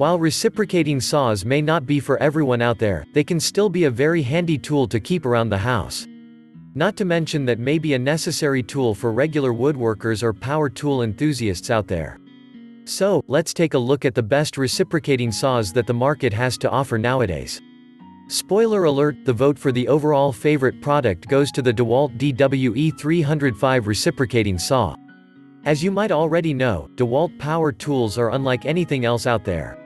While reciprocating saws may not be for everyone out there, they can still be a very handy tool to keep around the house. Not to mention that may be a necessary tool for regular woodworkers or power tool enthusiasts out there. So, let's take a look at the best reciprocating saws that the market has to offer nowadays. Spoiler alert, the vote for the overall favorite product goes to the DeWalt DWE-305 reciprocating saw. As you might already know, DeWalt power tools are unlike anything else out there.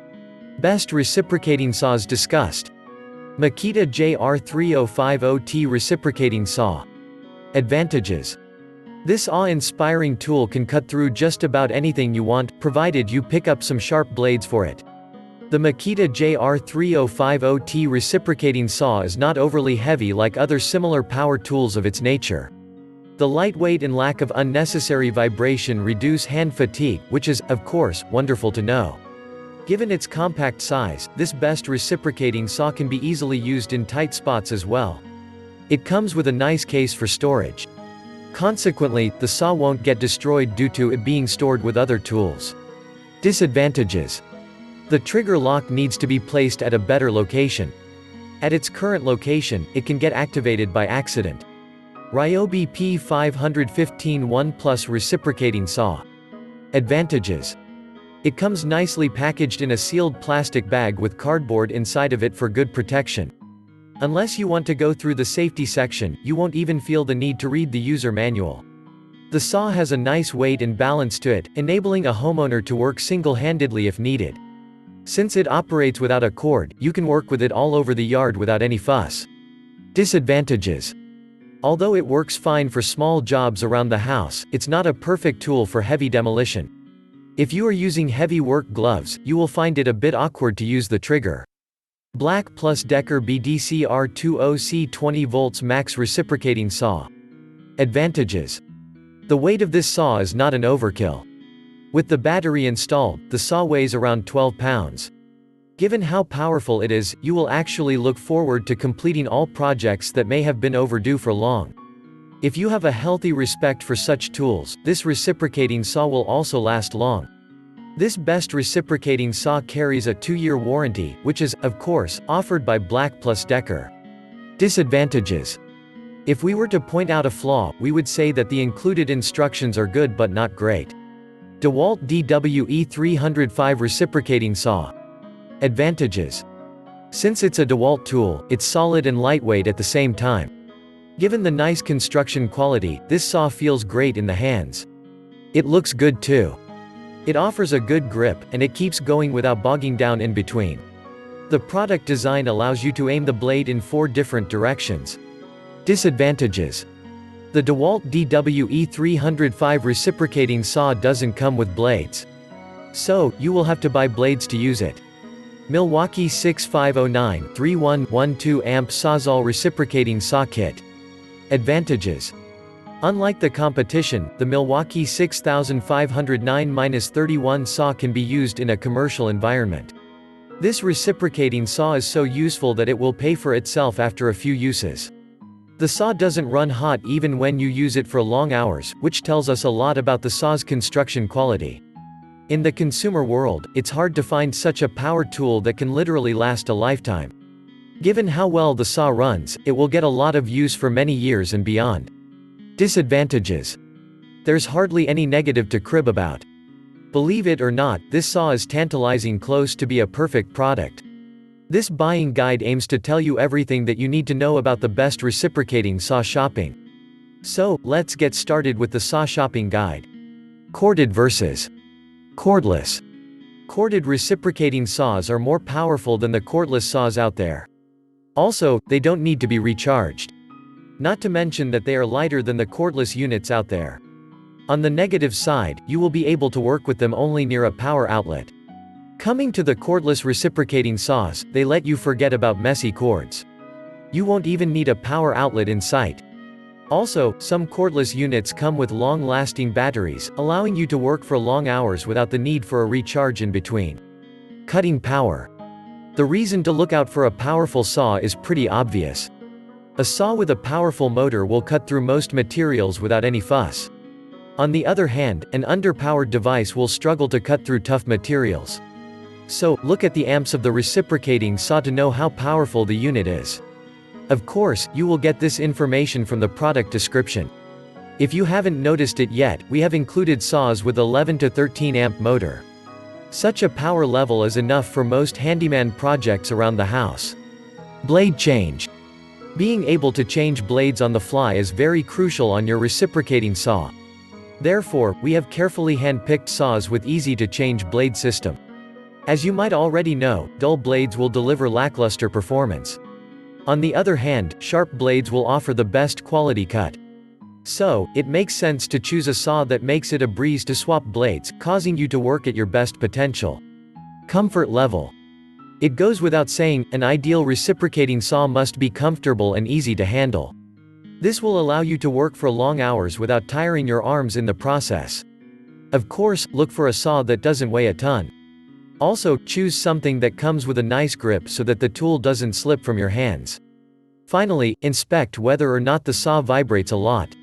Best reciprocating saws discussed. Makita JR3050T reciprocating saw. Advantages. This awe-inspiring tool can cut through just about anything you want, provided you pick up some sharp blades for it. The Makita JR3050T reciprocating saw is not overly heavy like other similar power tools of its nature. The lightweight and lack of unnecessary vibration reduce hand fatigue, which is, of course, wonderful to know. Given its compact size, this best reciprocating saw can be easily used in tight spots as well. It comes with a nice case for storage. Consequently, the saw won't get destroyed due to it being stored with other tools. Disadvantages. The trigger lock needs to be placed at a better location. At its current location, it can get activated by accident. Ryobi P515 1+ reciprocating saw. Advantages. It comes nicely packaged in a sealed plastic bag with cardboard inside of it for good protection. Unless you want to go through the safety section, you won't even feel the need to read the user manual. The saw has a nice weight and balance to it, enabling a homeowner to work single-handedly if needed. Since it operates without a cord, you can work with it all over the yard without any fuss. Disadvantages. Although it works fine for small jobs around the house, it's not a perfect tool for heavy demolition. If you are using heavy work gloves, you will find it a bit awkward to use the trigger. BLACK+DECKER BDCR20C 20 volts max reciprocating saw. Advantages. The weight of this saw is not an overkill. With the battery installed, the saw weighs around 12 pounds. Given how powerful it is, you will actually look forward to completing all projects that may have been overdue for long. If you have a healthy respect for such tools, this reciprocating saw will also last long. This best reciprocating saw carries a 2-year warranty, which is, of course, offered by BLACK+DECKER. Disadvantages. If we were to point out a flaw, we would say that the included instructions are good but not great. DeWalt DWE-305 reciprocating saw. Advantages. Since it's a DeWalt tool, it's solid and lightweight at the same time. Given the nice construction quality, this saw feels great in the hands. It looks good too. It offers a good grip, and it keeps going without bogging down in between. The product design allows you to aim the blade in 4 different directions. Disadvantages. The DeWalt DWE-305 reciprocating saw doesn't come with blades. So, you will have to buy blades to use it. Milwaukee 6509 3112 amp Sawzall reciprocating saw kit. Advantages. Unlike the competition, the Milwaukee 6509-31 saw can be used in a commercial environment. This reciprocating saw is so useful that it will pay for itself after a few uses. The saw doesn't run hot even when you use it for long hours, which tells us a lot about the saw's construction quality. In the consumer world, it's hard to find such a power tool that can literally last a lifetime. Given how well the saw runs, it will get a lot of use for many years and beyond. Disadvantages. There's hardly any negative to crib about. Believe it or not, this saw is tantalizing close to be a perfect product. This buying guide aims to tell you everything that you need to know about the best reciprocating saw shopping. So, let's get started with the saw shopping guide. Corded versus cordless. Corded reciprocating saws are more powerful than the cordless saws out there. Also, they don't need to be recharged. Not to mention that they are lighter than the cordless units out there. On the negative side, you will be able to work with them only near a power outlet. Coming to the cordless reciprocating saws, they let you forget about messy cords. You won't even need a power outlet in sight. Also, some cordless units come with long-lasting batteries, allowing you to work for long hours without the need for a recharge in between. Cutting power. The reason to look out for a powerful saw is pretty obvious. A saw with a powerful motor will cut through most materials without any fuss. On the other hand, an underpowered device will struggle to cut through tough materials. So, look at the amps of the reciprocating saw to know how powerful the unit is. Of course, you will get this information from the product description. If you haven't noticed it yet, we have included saws with 11 to 13 amp motor. Such a power level is enough for most handyman projects around the house. Blade change. Being able to change blades on the fly is very crucial on your reciprocating saw. Therefore, we have carefully hand-picked saws with easy-to-change blade system. As you might already know, dull blades will deliver lackluster performance. On the other hand, sharp blades will offer the best quality cut. So, it makes sense to choose a saw that makes it a breeze to swap blades, causing you to work at your best potential. Comfort level. It goes without saying, an ideal reciprocating saw must be comfortable and easy to handle. This will allow you to work for long hours without tiring your arms in the process. Of course, look for a saw that doesn't weigh a ton. Also, choose something that comes with a nice grip so that the tool doesn't slip from your hands. Finally, inspect whether or not the saw vibrates a lot.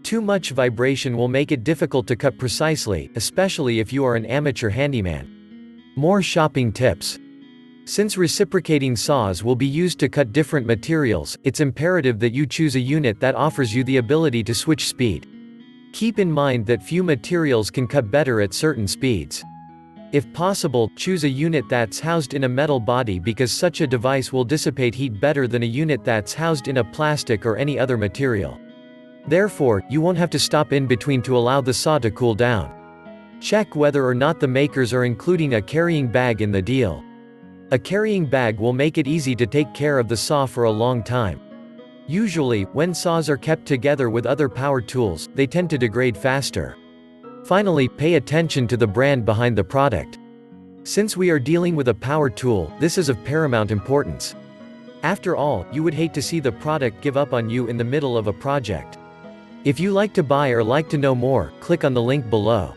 Too much vibration will make it difficult to cut precisely, especially if you are an amateur handyman. More shopping tips. Since reciprocating saws will be used to cut different materials, it's imperative that you choose a unit that offers you the ability to switch speed. Keep in mind that few materials can cut better at certain speeds. If possible, choose a unit that's housed in a metal body because such a device will dissipate heat better than a unit that's housed in a plastic or any other material. Therefore, you won't have to stop in between to allow the saw to cool down. Check whether or not the makers are including a carrying bag in the deal. A carrying bag will make it easy to take care of the saw for a long time. Usually, when saws are kept together with other power tools, they tend to degrade faster. Finally, pay attention to the brand behind the product. Since we are dealing with a power tool, this is of paramount importance. After all, you would hate to see the product give up on you in the middle of a project. If you like to buy or like to know more, click on the link below.